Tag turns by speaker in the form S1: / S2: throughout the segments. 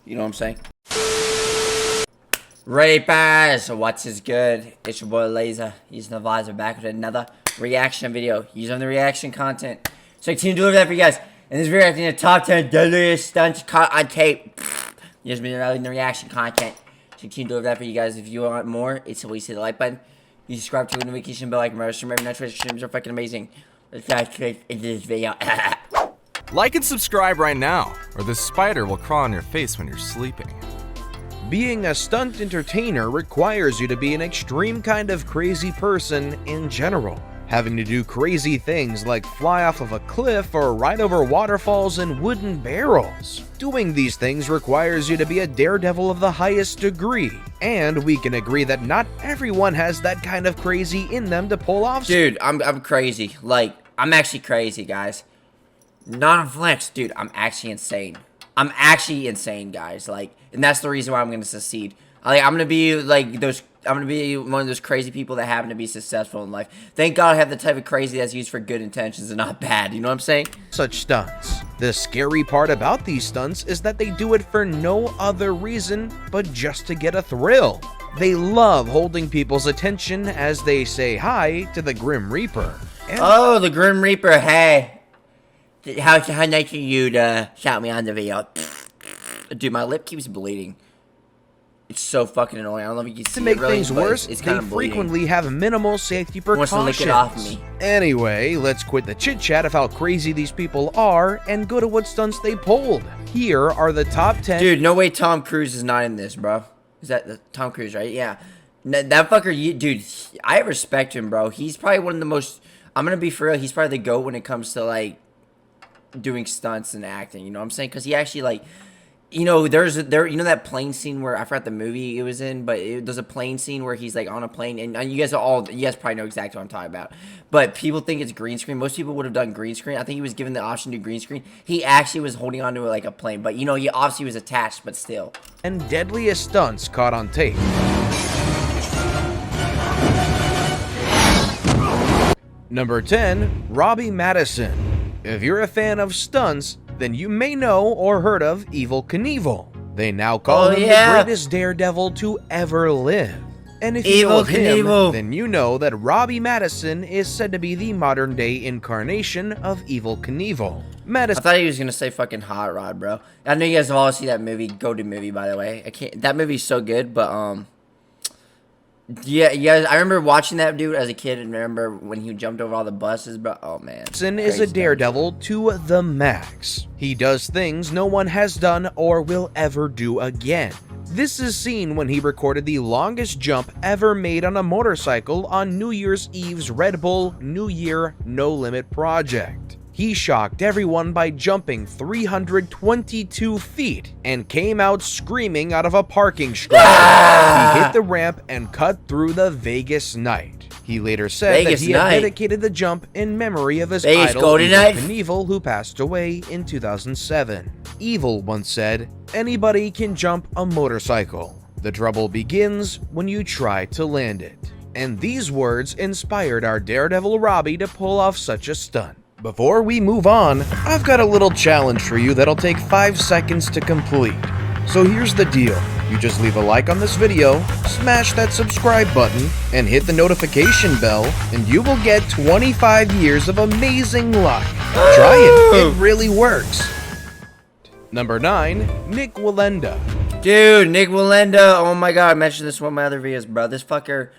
S1: You know what I'm saying? Rapers, what's is good? It's your boy Laser. He's the Visor back with another reaction video. He's on the reaction content. So I continue to deliver that for you guys. And this video reacting to top 10 deadliest stunts caught on tape. You just been in the reaction content. So continue to deliver that for you guys. If you want more, it's always hit the like button. You subscribe to the notification bell, like my stream every night. Streams are fucking amazing. Let's dive straight into this video.
S2: Like and subscribe right now, or this spider will crawl on your face when you're sleeping.
S3: Being a stunt entertainer requires you to be an extreme kind of crazy person in general, having to do crazy things like fly off of a cliff or ride over waterfalls in wooden barrels. Doing these things requires you to be a daredevil of the highest degree, and we can agree that not everyone has that kind of crazy in them to pull off.
S1: Dude, I'm crazy. Like, I'm actually crazy, guys. Not on flex, dude. I'm actually insane. I'm actually insane, guys. Like, and that's the reason why I'm gonna succeed. Like, I'm gonna be like those. I'm gonna be one of those crazy people that happen to be successful in life. Thank God I have the type of crazy that's used for good intentions and not bad. You know what I'm saying?
S3: Such stunts. The scary part about these stunts is that they do it for no other reason but just to get a thrill. They love holding people's attention as they say hi to the Grim Reaper. And
S1: oh, the Grim Reaper. Hey. How nice of you to shout me on the video. Dude, my lip keeps bleeding. It's so fucking annoying. I don't know if you can see
S3: to make
S1: it really,
S3: things worse,
S1: it's
S3: they frequently have minimal safety precautions.
S1: Wants to lick it off me.
S3: Anyway, let's quit the chit-chat of how crazy these people are and go to what stunts they pulled. Here are the top 10.
S1: Dude, no way Tom Cruise is not in this, bro. Is that the Tom Cruise, right? Yeah. That fucker, dude, I respect him, bro. He's probably one of the most, I'm gonna be for real, he's probably the GOAT when it comes to, like, doing stunts and acting, you know what I'm saying? Because he actually, like, you know, you know that plane scene where I forgot the movie it was in, but there's a plane scene where he's like on a plane, and you guys probably know exactly what I'm talking about. But people think it's green screen. Most people would have done green screen. I think he was given the option to do green screen. He actually was holding onto it like a plane, but you know, he obviously was attached, but still.
S3: And deadliest stunts caught on tape. Number 10, Robbie Madison. If you're a fan of stunts, then you may know or heard of 𝐬𝐵 Knievel. They now call him the greatest daredevil to ever live. And if you know of him, then you know that Robbie Madison is said to be the modern-day incarnation of 𝐬𝐵 Knievel.
S1: I thought he was gonna say fucking Hot Rod, bro. I know you guys have all seen that movie. Go-to movie, by the way. That movie's so good, but yeah, I remember watching that dude as a kid, and remember when he jumped over all the buses, bro. Oh man,
S3: Madison is a daredevil to the max. He does things no one has done or will ever do again. This is seen when he recorded the longest jump ever made on a motorcycle on New Year's Eve's Red Bull New Year No Limit project. He shocked everyone by jumping 322 feet and came out screaming out of a parking structure. He hit the ramp and cut through the Vegas night. He later said that he had dedicated the jump in memory of his idol, 𝐬𝐵 Knievel, who passed away in 2007. 𝐬𝐵 once said, "Anybody can jump a motorcycle. The trouble begins when you try to land it." And these words inspired our daredevil Robbie to pull off such a stunt. Before we move on, I've got a little challenge for you that'll take 5 seconds to complete. So here's the deal. You just leave a like on this video, smash that subscribe button, and hit the notification bell, and you will get 25 years of amazing luck. Try it. It really works. Number 9, Nik Wallenda.
S1: Dude, Nik Wallenda. Oh my god, I mentioned this in one of my other videos, bro. This fucker,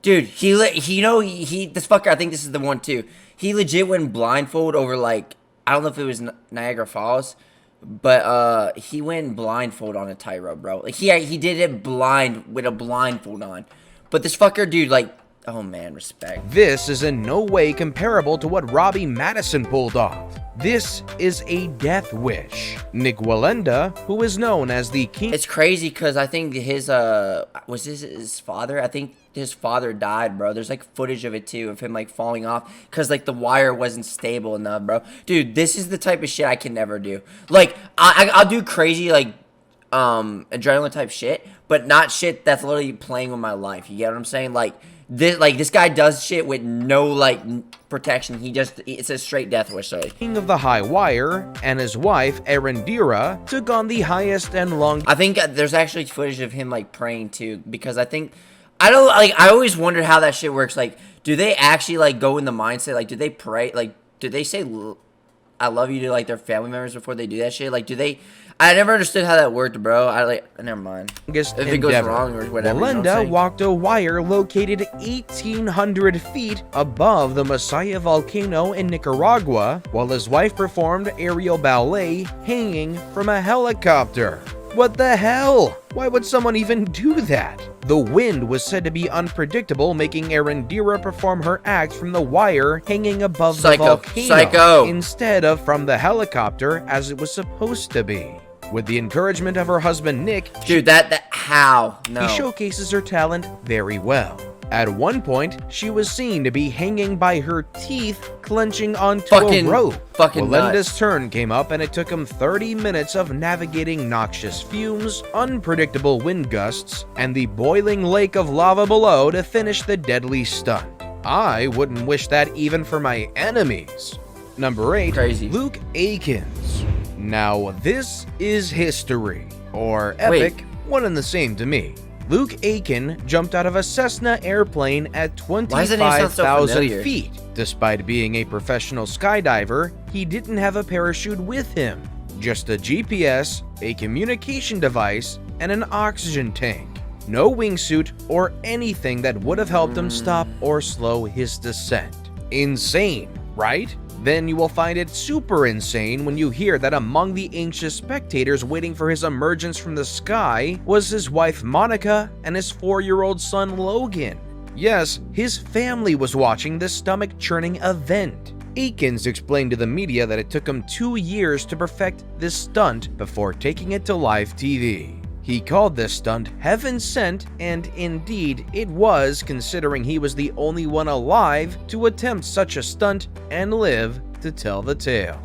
S1: dude, this fucker, I think this is the one too. He legit went blindfold over, like, I don't know if it was Niagara Falls, but he went blindfold on a tightrope, bro. Like, he did it blind with a blindfold on. But this fucker, dude, like, oh man, respect.
S3: This is in no way comparable to what Robbie Madison pulled off. This is a death wish. Nik Wallenda, who is known as the king.
S1: It's crazy because I think his was his father? I think his father died, bro. There's like footage of it too, of him like falling off because like the wire wasn't stable enough, bro. Dude, this is the type of shit I can never do. Like, I'll do crazy like adrenaline type shit, but not shit that's literally playing with my life. You get what I'm saying? Like, this guy does shit with no like protection. It's a straight death wish. Sorry.
S3: King of the High Wire and his wife Aaron took on the highest and longest.
S1: I think there's actually footage of him like praying too, because I always wondered how that shit works. Like, do they actually like go in the mindset? Like, do they pray? Like, do they say "I love you" to like their family members before they do that shit? Like, do they? I never understood how that worked, bro. Never mind. If it goes wrong or whatever.
S3: Melinda walked a wire located 1,800 feet above the Messiah volcano in Nicaragua, while his wife performed aerial ballet hanging from a helicopter. What the hell? Why would someone even do that? The wind was said to be unpredictable, making Arendira perform her act from the wire hanging above the volcano instead of from the helicopter as it was supposed to be. With the encouragement of her husband Nick,
S1: dude, how? No.
S3: He showcases her talent very well. At one point, she was seen to be hanging by her teeth, clenching onto a rope. Melinda's turn came up, and it took him 30 minutes of navigating noxious fumes, unpredictable wind gusts, and the boiling lake of lava below to finish the deadly stunt. I wouldn't wish that even for my enemies. Number 8,
S1: Crazy.
S3: Luke Aikens. Now, this is history, or epic, one and the same to me. Luke Aiken jumped out of a Cessna airplane at 25,000 feet. Despite being a professional skydiver, he didn't have a parachute with him, just a GPS, a communication device, and an oxygen tank. No wingsuit or anything that would have helped him stop or slow his descent. Insane, right? Then you will find it super insane when you hear that among the anxious spectators waiting for his emergence from the sky was his wife Monica and his 4-year-old son Logan. Yes, his family was watching this stomach-churning event. Aikens explained to the media that it took him 2 years to perfect this stunt before taking it to live TV. He called this stunt heaven sent, and indeed it was, considering he was the only one alive to attempt such a stunt and live to tell the tale.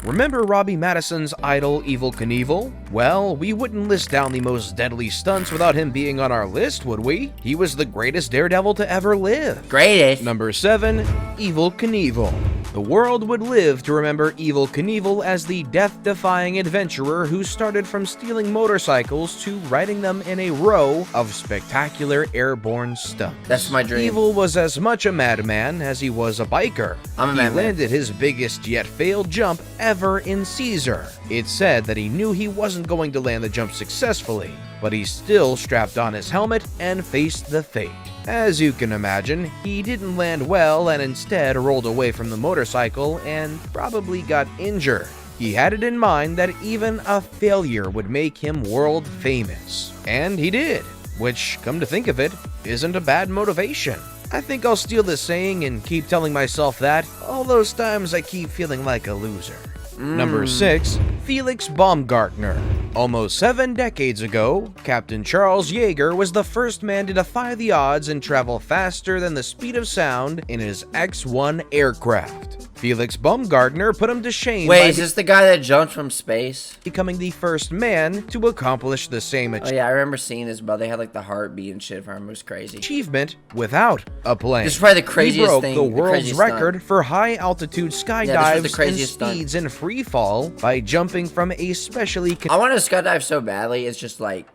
S3: Remember Robbie Madison's idol 𝐬𝐭 𝐬𝐿? Well, we wouldn't list down the most deadly stunts without him being on our list, would we? He was the greatest daredevil to ever live.
S1: Greatest.
S3: Number 7, 𝐬𝐭 𝐬𝐿. The world would live to remember 𝐬𝐭 𝐬𝐿 as the death-defying adventurer who started from stealing motorcycles to riding them in a row of spectacular airborne stunts.
S1: That's my dream.
S3: 𝐬𝐿 was as much a madman as he was a biker.
S1: I'm a madman.
S3: He landed his biggest yet failed jump ever in Caesar. It's said that he knew he wasn't going to land the jump successfully, but he still strapped on his helmet and faced the fate. As you can imagine, he didn't land well and instead rolled away from the motorcycle and probably got injured. He had it in mind that even a failure would make him world famous. And he did, which, come to think of it, isn't a bad motivation. I think I'll steal this saying and keep telling myself that all those times I keep feeling like a loser. Number 6, Felix Bumgardner. Almost 7 decades ago, Captain Charles Yeager was the first man to defy the odds and travel faster than the speed of sound in his X-1 aircraft. Felix Bumgardner put him to shame.
S1: Wait, is this the guy that jumped from space?
S3: Becoming the first man to accomplish the same
S1: Oh yeah, I remember seeing this, bro. They had like the heartbeat and shit for him. It was crazy.
S3: Achievement without a plane.
S1: This is probably the craziest
S3: he broke
S1: thing.
S3: the world's record for high altitude skydives and speeds in free fall by jumping from a specially.
S1: I want to skydive so badly. It's just like,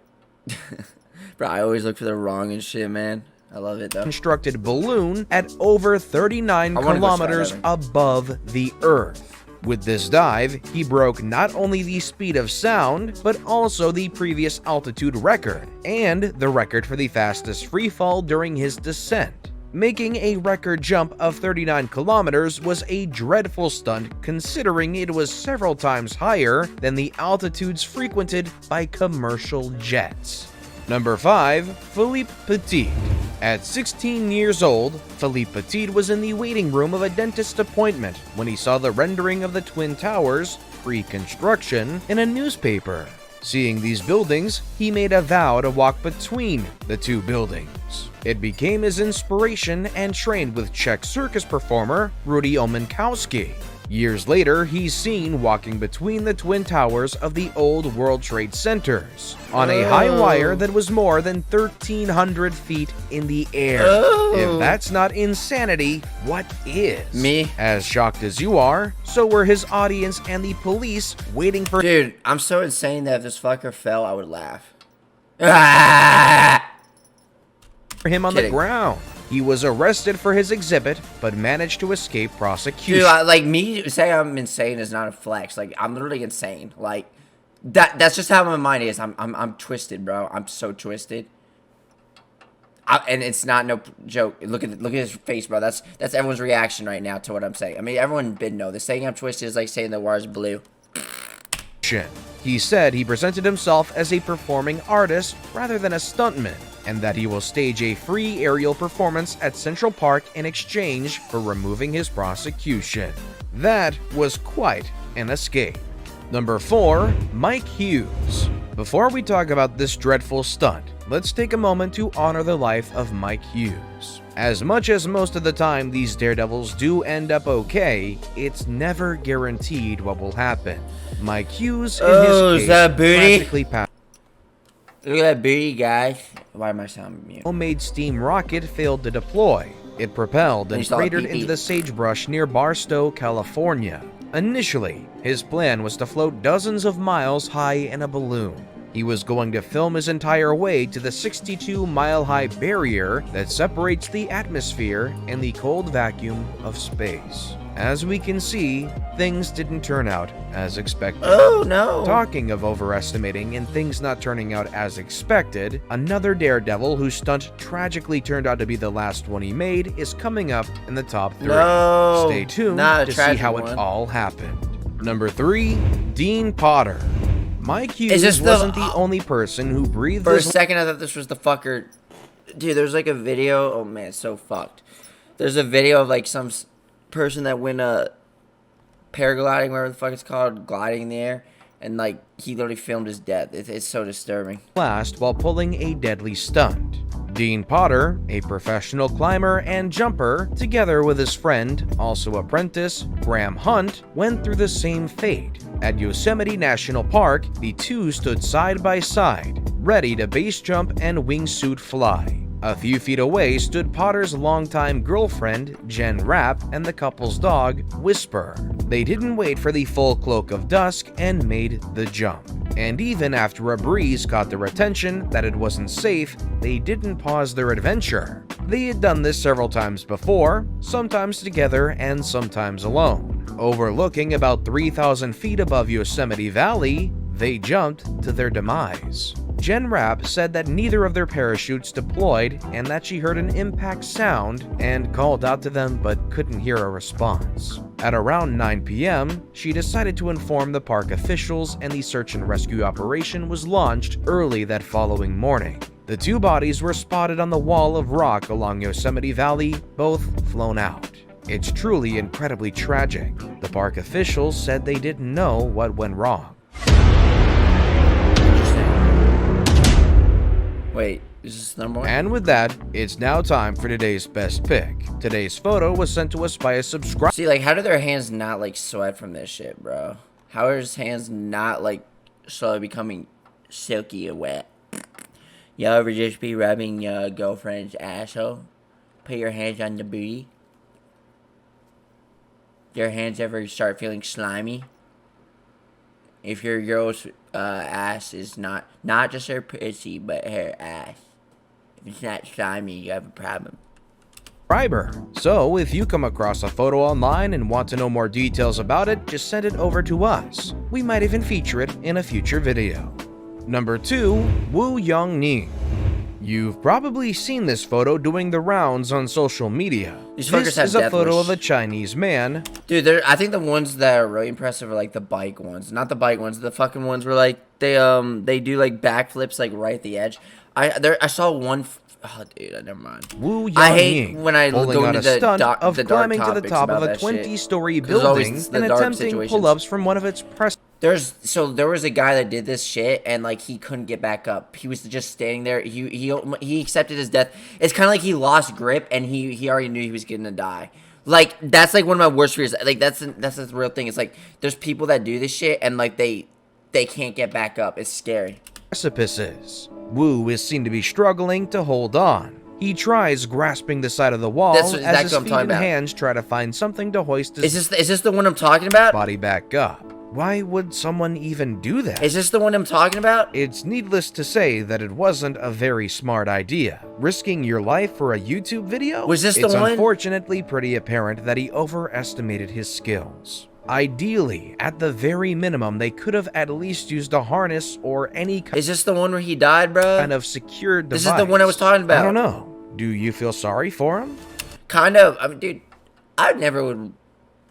S1: bro. I always look for the wrong and shit, man. I love it though.
S3: Constructed balloon at over 39 kilometers above the Earth. With this dive, he broke not only the speed of sound, but also the previous altitude record, and the record for the fastest freefall during his descent. Making a record jump of 39 kilometers was a dreadful stunt considering it was several times higher than the altitudes frequented by commercial jets. Number 5, Philippe Petit. At 16 years old, Philippe Petit was in the waiting room of a dentist appointment when he saw the rendering of the Twin Towers, pre-construction, in a newspaper. Seeing these buildings, he made a vow to walk between the two buildings. It became his inspiration and trained with Czech circus performer Rudy Omenkowski. Years later, he's seen walking between the twin towers of the old World Trade Centers on a high wire that was more than 1,300 feet in the air. If that's not insanity, what is?
S1: Me?
S3: As shocked as you are, so were his audience and the police waiting for
S1: Dude, I'm so insane that if this fucker fell, I would laugh.
S3: him on
S1: Kidding.
S3: the ground. He was arrested for his exhibit, but managed to escape prosecution.
S1: Dude, like me saying I'm insane is not a flex. Like I'm literally insane. Like that's just how my mind is. I'm twisted, bro. I'm so twisted. And it's not no joke. Look at his face, bro. That's everyone's reaction right now to what I'm saying. I mean, everyone been know. The saying I'm twisted is like saying the wires blue.
S3: He said he presented himself as a performing artist rather than a stuntman, and that he will stage a free aerial performance at Central Park in exchange for removing his prosecution. That was quite an escape. Number 4, Mike Hughes. Before we talk about this dreadful stunt, let's take a moment to honor the life of Mike Hughes. As much as most of the time these daredevils do end up okay, it's never guaranteed what will happen. Mike Hughes, in his case,
S1: is that booty?
S3: practically passed.
S1: Look at that booty, guys. Why am I sounding mute?
S3: Homemade steam rocket failed to deploy. It propelled and
S1: You saw it
S3: cratered
S1: beep
S3: into
S1: beep.
S3: the sagebrush near Barstow, California. Initially, his plan was to float dozens of miles high in a balloon. He was going to film his entire way to the 62-mile-high barrier that separates the atmosphere and the cold vacuum of space. As we can see, things didn't turn out as expected.
S1: Oh, no.
S3: Talking of overestimating and things not turning out as expected, another daredevil whose stunt tragically turned out to be the last one he made is coming up in the top 3.
S1: No,
S3: Stay tuned
S1: not a
S3: to see
S1: tragic
S3: how
S1: one.
S3: it all happened. Number 3, Dean Potter. Mike
S1: Is
S3: Hughes
S1: this
S3: wasn't the only person who breathed
S1: For a
S3: his
S1: second, I thought this was the fucker. Dude, there's like a video. Oh, man, it's so fucked. There's a video of like some person that went paragliding, whatever the fuck it's called, gliding in the air. And like, he literally filmed his death. It's so disturbing.
S3: last while pulling a deadly stunt. Dean Potter, a professional climber and jumper, together with his friend, also apprentice, Graham Hunt, went through the same fate. At Yosemite National Park, the two stood side by side, ready to base jump and wingsuit fly. A few feet away stood Potter's longtime girlfriend, Jen Rapp, and the couple's dog, Whisper. They didn't wait for the full cloak of dusk and made the jump. And even after a breeze caught their attention that it wasn't safe, they didn't pause their adventure. They had done this several times before, sometimes together and sometimes alone. Overlooking about 3,000 feet above Yosemite Valley, they jumped to their demise. Jen Rapp said that neither of their parachutes deployed and that she heard an impact sound and called out to them but couldn't hear a response. At around 9 p.m., she decided to inform the park officials and the search and rescue operation was launched early that following morning. The two bodies were spotted on the wall of rock along Yosemite Valley, both flown out. It's truly incredibly tragic. The park officials said they didn't know what went wrong.
S1: Wait, is this number 1?
S3: And with that, it's now time for today's best pick. Today's photo was sent to us by a subscriber.
S1: See, like, how do their hands not, like, sweat from this shit, bro? How are his hands not, like, slowly becoming silky and wet? You ever just be rubbing your girlfriend's asshole? Put your hands on the booty? Your hands ever start feeling slimy? If your girl's ass is not just her pussy, but her ass. If it's not slimy, you have a problem.
S3: So if you come across a photo online and want to know more details about it, just send it over to us. We might even feature it in a future video. Number 2, Wu Yongning. You've probably seen this photo doing the rounds on social media.
S1: These fuckers
S3: This
S1: have
S3: is a
S1: death
S3: photo
S1: wish.
S3: of a Chinese man.
S1: Dude, I think the ones that are really impressive are like the bike ones, not the bike ones. The fucking ones where like they do like backflips like right at the edge. I saw one. Oh, dude, never mind.
S3: Wu Yongning,
S1: I hate when I
S3: pulling
S1: go
S3: out
S1: into
S3: a stunt of
S1: the dark
S3: climbing to the
S1: topics
S3: top of
S1: about
S3: a
S1: that shit.
S3: 20-story
S1: 'Cause it's always
S3: building
S1: the
S3: and
S1: dark
S3: attempting
S1: situations.
S3: pull-ups from one of its press.
S1: There was a guy that did this shit and like he couldn't get back up. He was just standing there. He accepted his death. It's kind of like he lost grip and he already knew he was gonna die. Like, that's like one of my worst fears. Like, that's the real thing. It's like there's people that do this shit and like they can't get back up. It's scary.
S3: Precipices. Wu is seen to be struggling to hold on. He tries grasping the side of the wall as his feet and hands try to find something to hoist his
S1: Is this the one I'm talking about?
S3: body back up. Why would someone even do that?
S1: Is this the one I'm talking about?
S3: It's needless to say that it wasn't a very smart idea. Risking your life for a YouTube video?
S1: Was this the one?
S3: It's unfortunately pretty apparent that he overestimated his skills. Ideally, at the very minimum, they could have at least used a harness or any
S1: Is this the one where he died, bro?
S3: kind of secured device.
S1: This is the one I was talking about.
S3: I don't know. Do you feel sorry for him?
S1: Kind of. I mean, dude, I never would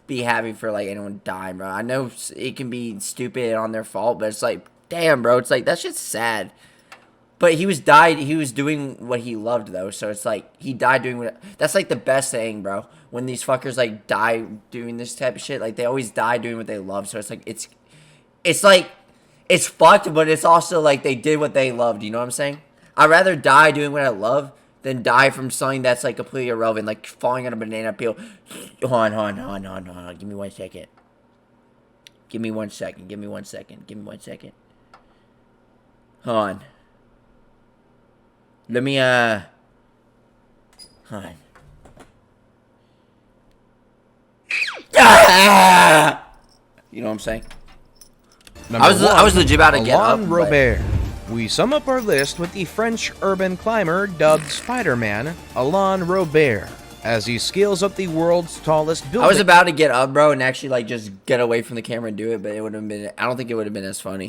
S1: be happy for like anyone dying, bro. I know it can be stupid and on their fault, but it's like, damn, bro. It's like, that shit's sad. But he was doing what he loved, though. So it's like, he died doing what... That's like the best thing, bro. When these fuckers like die doing this type of shit, like they always die doing what they love. So it's like, it's like, it's fucked, but it's also like they did what they loved. You know what I'm saying? I'd rather die doing what I love than die from something that's like completely irrelevant, like falling on a banana peel. Hold on. Give me 1 second. Give me 1 second. Give me 1 second. Give me 1 second. Hold on. Let me, hold on. Ah! You know what I'm saying? I was legit about to get up.
S3: Robert. We sum up our list with the French urban climber dubbed Spider-Man, Alain Robert, as he scales up the world's tallest building.
S1: I was about to get up, bro, and actually like just get away from the camera and do it, but it would have been, I don't think it would have been as funny.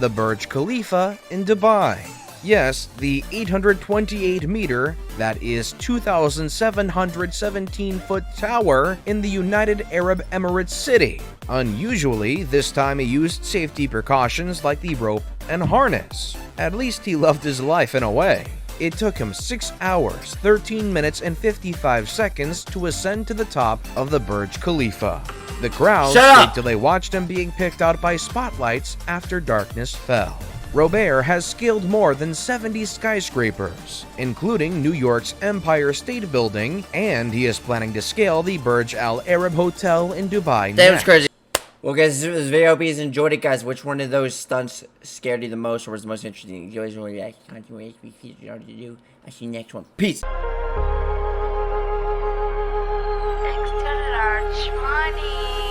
S3: The Burj Khalifa in Dubai. Yes, the 828-meter, that is 2,717-foot tower in the United Arab Emirates city. Unusually, this time he used safety precautions like the rope and harness. At least he loved his life in a way. It took him 6 hours, 13 minutes, and 55 seconds to ascend to the top of the Burj Khalifa. The crowd stayed till they watched him being picked out by spotlights after darkness fell. Robert has scaled more than 70 skyscrapers, including New York's Empire State Building, and he is planning to scale the Burj Al Arab Hotel in Dubai
S1: That was crazy. Well, guys, this was video. Hope you guys enjoyed it, guys. Which one of those stunts scared you the most or was the most interesting? If you guys want to react, comment, I'll see you next one. Peace.
S4: Extra large money.